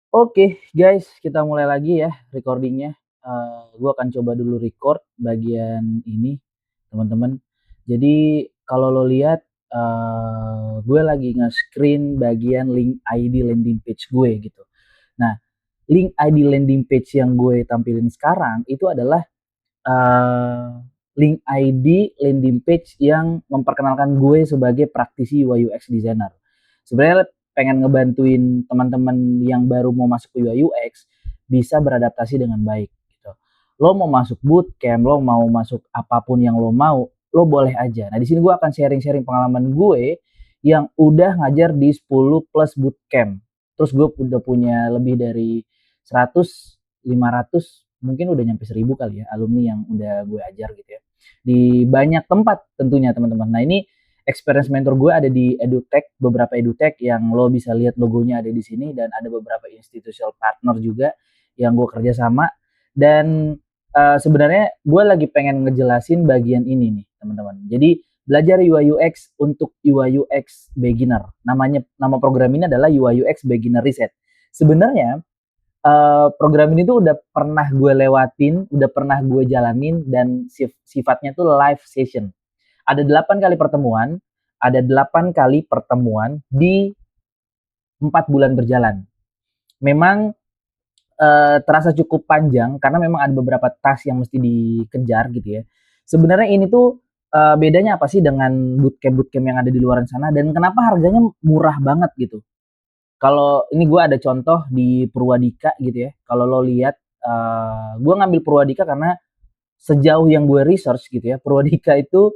Oke guys, kita mulai lagi ya recording-nya. Gua akan coba dulu record bagian ini, teman-teman. Jadi kalau lo lihat, gue lagi nge-screen bagian link ID landing page gue gitu. Nah, link ID landing page yang gue tampilin sekarang itu adalah, eee, link ID landing page yang memperkenalkan gue sebagai praktisi UI UX designer. Sebenarnya pengen ngebantuin teman-teman yang baru mau masuk ke UI UX bisa beradaptasi dengan baik gitu. Lo mau masuk bootcamp, lo mau masuk apapun yang lo mau, lo boleh aja. Nah, di sini gue akan sharing-sharing pengalaman gue yang udah ngajar di 10 plus bootcamp. Terus gue udah punya lebih dari 100, 500, mungkin udah nyampe 1000 kali ya alumni yang udah gue ajar gitu ya. Di banyak tempat tentunya teman-teman. Nah, ini experience mentor gue ada di edutech, beberapa edutech yang lo bisa lihat logonya ada di sini, dan ada beberapa institutional partner juga yang gue kerja sama. Dan sebenarnya gue lagi pengen ngejelasin bagian ini nih teman-teman. Jadi belajar UI UX untuk UI UX beginner. Nama program ini adalah UI UX Beginner Reset. Sebenarnya program ini tuh udah pernah gue lewatin, udah pernah gue jalanin, dan sifatnya tuh live session. Ada 8 kali pertemuan, ada 8 kali pertemuan di 4 bulan berjalan. Memang terasa cukup panjang karena memang ada beberapa task yang mesti dikejar gitu ya. Sebenarnya ini tuh bedanya apa sih dengan bootcamp-bootcamp yang ada di luar sana, dan kenapa harganya murah banget gitu. Kalau ini gue ada contoh di Purwadika gitu ya. Kalau lo lihat, gue ngambil Purwadika karena sejauh yang gue research gitu ya, Purwadika itu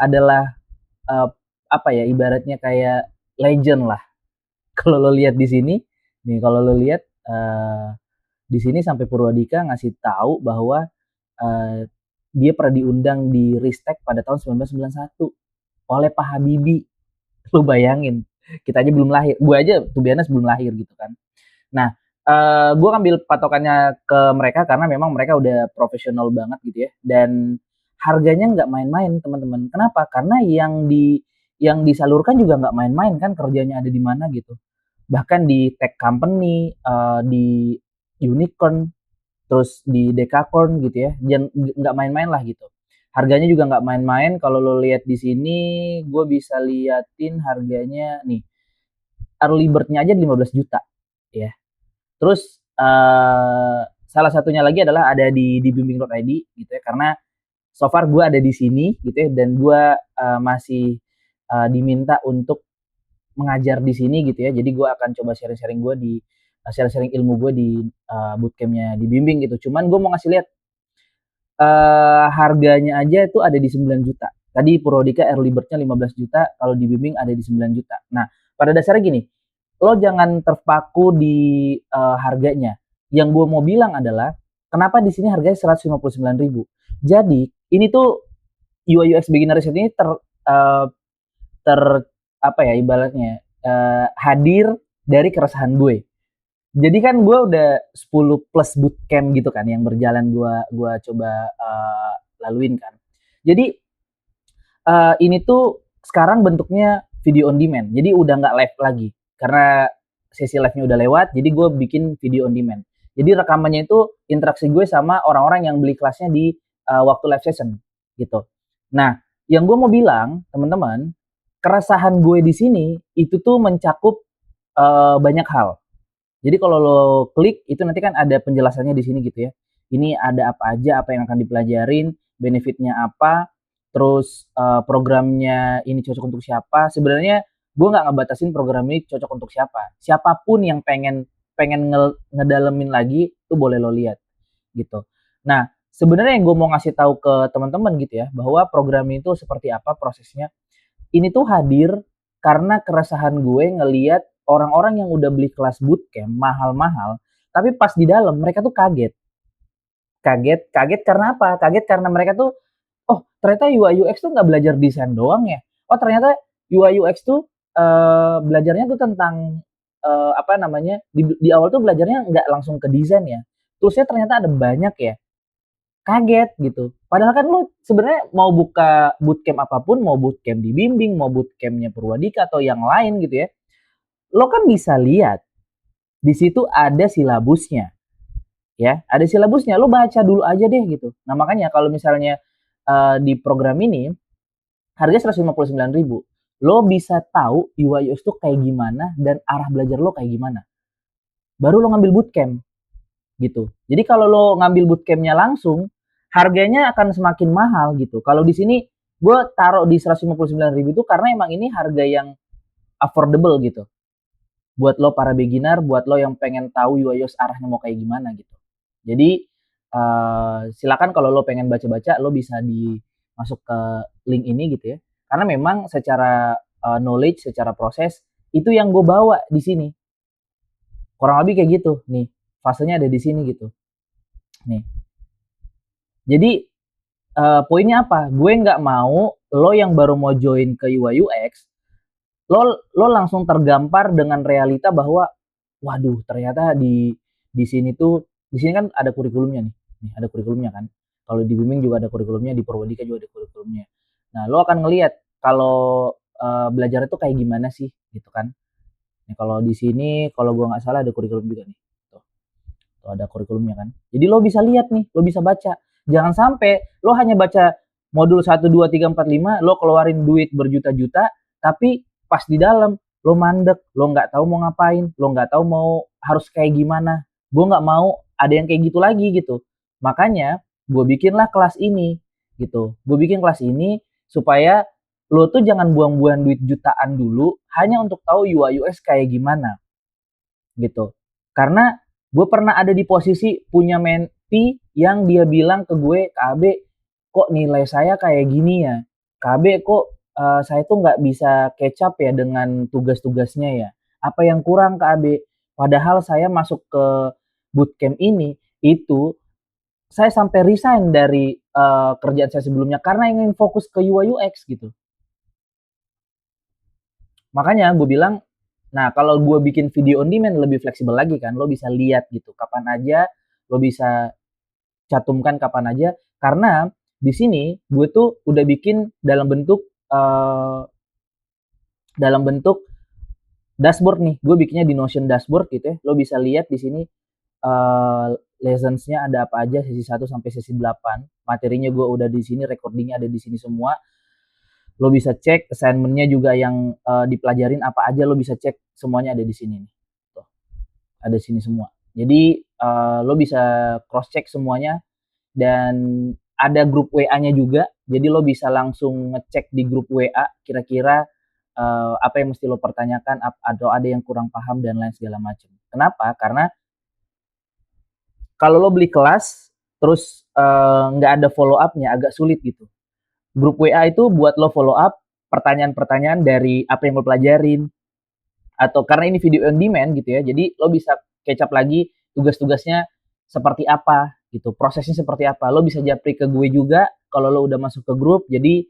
adalah uh, apa ya, ibaratnya kayak legend lah. Kalau lo lihat di sini, nih kalau lo lihat di sini sampai Purwadika ngasih tahu bahwa uh, dia pernah diundang di Ristek pada tahun 1991 oleh Pak Habibie. Lo bayangin, kita aja belum lahir, gue aja tuh biasanya belum lahir gitu kan. Nah, gue ngambil patokannya ke mereka karena memang mereka udah profesional banget gitu ya, dan harganya nggak main-main teman-teman. Kenapa? Karena yang disalurkan juga nggak main-main kan, kerjanya ada di mana gitu. Bahkan di tech company, di unicorn, terus di Dekakorn gitu ya, dan nggak main-main lah gitu. Harganya juga nggak main-main. Kalau lo lihat di sini, gue bisa liatin harganya nih. Early bird-nya aja 15 juta ya. Terus salah satunya lagi adalah ada di bimbing.id gitu ya, karena so far gue ada di sini gitu ya, dan gue masih diminta untuk mengajar di sini gitu ya. Jadi gue akan coba sharing-sharing gue di sharing-sharing ilmu gue di bootcampnya di bimbing gitu. Cuman gue mau ngasih lihat harganya aja itu ada di 9 juta. Tadi Purwadika early bird-nya 15 juta, kalau di bimbing ada di 9 juta. Nah, pada dasarnya gini, lo jangan terpaku di harganya. Yang gue mau bilang adalah kenapa di sini harganya 159.000. Jadi ini tuh UI UX beginner reset ini uh, ter apa ya ibaratnya hadir dari keresahan gue. Jadi kan gue udah 10 plus bootcamp gitu kan yang berjalan, gue coba laluin kan. Jadi ini tuh sekarang bentuknya video on demand. Jadi udah nggak live lagi karena sesi live-nya udah lewat. Jadi gue bikin video on demand. Jadi rekamannya itu interaksi gue sama orang-orang yang beli kelasnya di waktu live session gitu. Nah, yang gue mau bilang teman-teman, keresahan gue di sini itu tuh mencakup banyak hal. Jadi kalau lo klik itu nanti kan ada penjelasannya di sini gitu ya. Ini ada apa aja, apa yang akan dipelajarin, benefitnya apa, terus programnya ini cocok untuk siapa. Sebenarnya gue nggak ngebatasin program ini cocok untuk siapa. Siapapun yang pengen pengen ngedalemin lagi tuh boleh lo lihat gitu. Nah, sebenarnya yang gue mau ngasih tahu ke teman-teman gitu ya, bahwa program itu seperti apa prosesnya. Ini tuh hadir karena keresahan gue ngelihat orang-orang yang udah beli kelas bootcamp mahal-mahal, tapi pas di dalam mereka tuh kaget. Kaget karena apa? Kaget karena mereka tuh, "Oh, ternyata UI UX tuh nggak belajar desain doang ya? Oh, ternyata UI UX tuh, belajarnya tuh tentang, apa namanya, di awal tuh belajarnya nggak langsung ke desain ya? Toolsnya ternyata ada banyak ya?" Kaget gitu. Padahal kan lu sebenarnya mau buka bootcamp apapun, mau bootcamp di bimbing, mau bootcampnya Purwadika atau yang lain gitu ya, lo kan bisa lihat Di situ ada silabusnya, ya, ada silabusnya. Lo baca dulu aja deh gitu. Nah makanya kalau misalnya di program ini harganya 159.000, lo bisa tahu UI UX tuh kayak gimana dan arah belajar lo kayak gimana. Baru lo ngambil bootcamp gitu. Jadi kalau lo ngambil bootcampnya langsung, harganya akan semakin mahal gitu. Kalau di sini gue taruh di 159.000 itu karena emang ini harga yang affordable gitu. Buat lo para beginner, buat lo yang pengen tahu UI UX arahnya mau kayak gimana gitu. Jadi silakan kalau lo pengen baca-baca, lo bisa masuk ke link ini gitu ya. Karena memang secara knowledge, secara proses itu yang gue bawa di sini. Kurang lebih kayak gitu nih. Fasenya ada di sini gitu. Nih. Jadi poinnya apa? Gue nggak mau lo yang baru mau join ke UI UX, lo langsung tergampar dengan realita bahwa waduh ternyata di sini tuh di sini kan ada kurikulumnya nih. Nih ada kurikulumnya kan. Kalau di Bimbing juga ada kurikulumnya, di Purwodika juga ada kurikulumnya. Nah, lo akan ngelihat kalau belajar itu kayak gimana sih gitu kan. Nih kalau di sini kalau gua nggak salah ada kurikulum juga nih. Tuh ada kurikulumnya kan. Jadi lo bisa lihat nih, lo bisa baca. Jangan sampai lo hanya baca modul 1 2 3 4 5, lo keluarin duit berjuta-juta tapi pas di dalam lo mandek, lo nggak tahu mau ngapain, lo nggak tahu mau harus kayak gimana. Gue nggak mau ada yang kayak gitu lagi gitu. Makanya gue bikinlah kelas ini gitu. Gue bikin kelas ini supaya lo tuh jangan buang-buang duit jutaan dulu hanya untuk tahu UI UX kayak gimana gitu. Karena gue pernah ada di posisi punya menti yang dia bilang ke gue, KB kok nilai saya kayak gini ya, KB kok saya tuh nggak bisa catch up ya dengan tugas-tugasnya ya, apa yang kurang KB? Padahal saya masuk ke bootcamp ini itu saya sampai resign dari kerjaan saya sebelumnya karena ingin fokus ke UI UX gitu. Makanya gue bilang, nah kalau gue bikin video on demand lebih fleksibel lagi kan, lo bisa lihat gitu kapan aja, lo bisa catumkan kapan aja, karena di sini gue tuh udah bikin dalam bentuk dashboard nih, gue bikinnya di Notion dashboard gitu ya, lo bisa lihat di sini lessons-nya ada apa aja sesi 1 sampai sesi 8, materinya gue udah di sini, recordingnya ada di sini semua. Lo bisa cek assignment-nya juga yang dipelajarin apa aja, lo bisa cek semuanya ada di sini nih. Tuh, ada di sini semua. Jadi lo bisa cross check semuanya dan ada grup WA-nya juga. Jadi lo bisa langsung ngecek di grup WA kira-kira apa yang mesti lo pertanyakan atau ada yang kurang paham dan lain segala macam. Kenapa? Karena kalau lo beli kelas terus nggak ada follow up-nya agak sulit gitu. Grup WA itu buat lo follow up pertanyaan-pertanyaan dari apa yang lo pelajarin atau karena ini video on demand gitu ya. Jadi lo bisa catch up lagi tugas-tugasnya seperti apa gitu, prosesnya seperti apa. Lo bisa japri ke gue juga kalau lo udah masuk ke grup. Jadi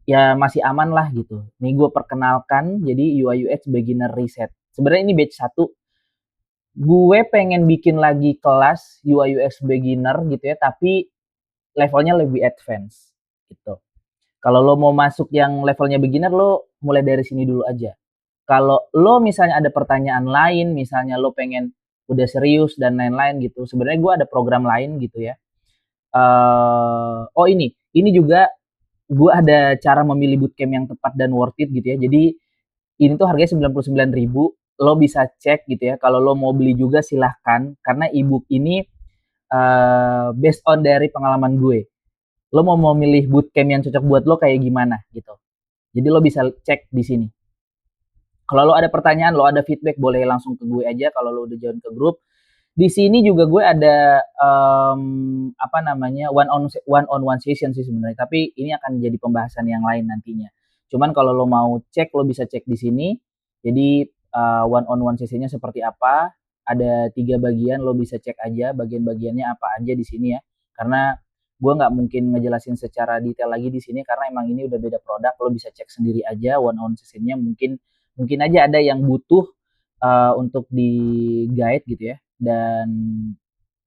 ya masih aman lah gitu. Nih gue perkenalkan jadi UI UX beginner reset. Sebenarnya ini batch 1. Gue pengen bikin lagi kelas UI UX beginner gitu ya, tapi levelnya lebih advance gitu. Kalau lo mau masuk yang levelnya beginner, lo mulai dari sini dulu aja. Kalau lo misalnya ada pertanyaan lain, misalnya lo pengen udah serius dan lain-lain gitu, sebenarnya gue ada program lain gitu ya. Oh ini juga gue ada cara memilih bootcamp yang tepat dan worth it gitu ya. Jadi ini tuh harganya 99.000, lo bisa cek gitu ya. Kalau lo mau beli juga silahkan, karena ebook ini based on dari pengalaman gue. Lo mau milih bootcamp yang cocok buat lo kayak gimana gitu. Jadi lo bisa cek di sini. Kalau lo ada pertanyaan, lo ada feedback, boleh langsung ke gue aja kalau lo udah join ke grup. Di sini juga gue ada apa namanya one on one session sih sebenarnya, tapi ini akan jadi pembahasan yang lain nantinya. Cuman kalau lo mau cek, lo bisa cek di sini. Jadi one on one sessionnya seperti apa? Ada 3 bagian, lo bisa cek aja bagian-bagiannya apa aja di sini ya. Karena gue nggak mungkin ngejelasin secara detail lagi di sini karena emang ini udah beda produk. Lo bisa cek sendiri aja one on sessionnya. Mungkin aja ada yang butuh untuk di guide gitu ya, dan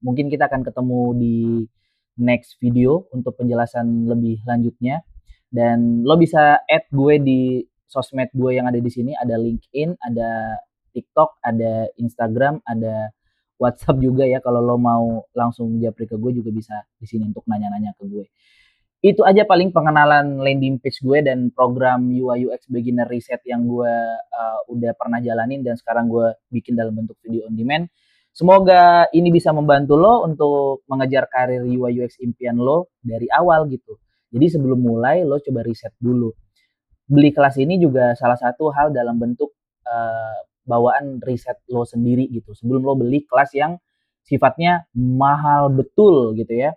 mungkin kita akan ketemu di next video untuk penjelasan lebih lanjutnya. Dan lo bisa add gue di sosmed gue yang ada di sini, ada LinkedIn, ada TikTok, ada Instagram, ada WhatsApp juga ya. Kalau lo mau langsung japri ke gue juga bisa di sini untuk nanya-nanya ke gue. Itu aja paling pengenalan landing page gue dan program UI UX beginner reset yang gue udah pernah jalanin dan sekarang gue bikin dalam bentuk video on demand. Semoga ini bisa membantu lo untuk mengejar karir UI UX impian lo dari awal gitu. Jadi sebelum mulai lo coba riset dulu. Beli kelas ini juga salah satu hal dalam bentuk bawaan riset lo sendiri gitu. Sebelum lo beli kelas yang sifatnya mahal betul gitu ya.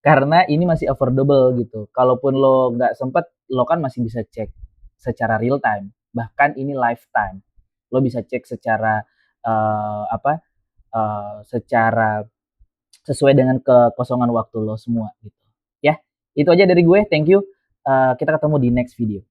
Karena ini masih affordable gitu. Kalaupun lo nggak sempet, lo kan masih bisa cek secara real time. Bahkan ini lifetime. Lo bisa cek secara secara sesuai dengan kekosongan waktu lo semua gitu. Ya, itu aja dari gue. Thank you. Kita ketemu di next video.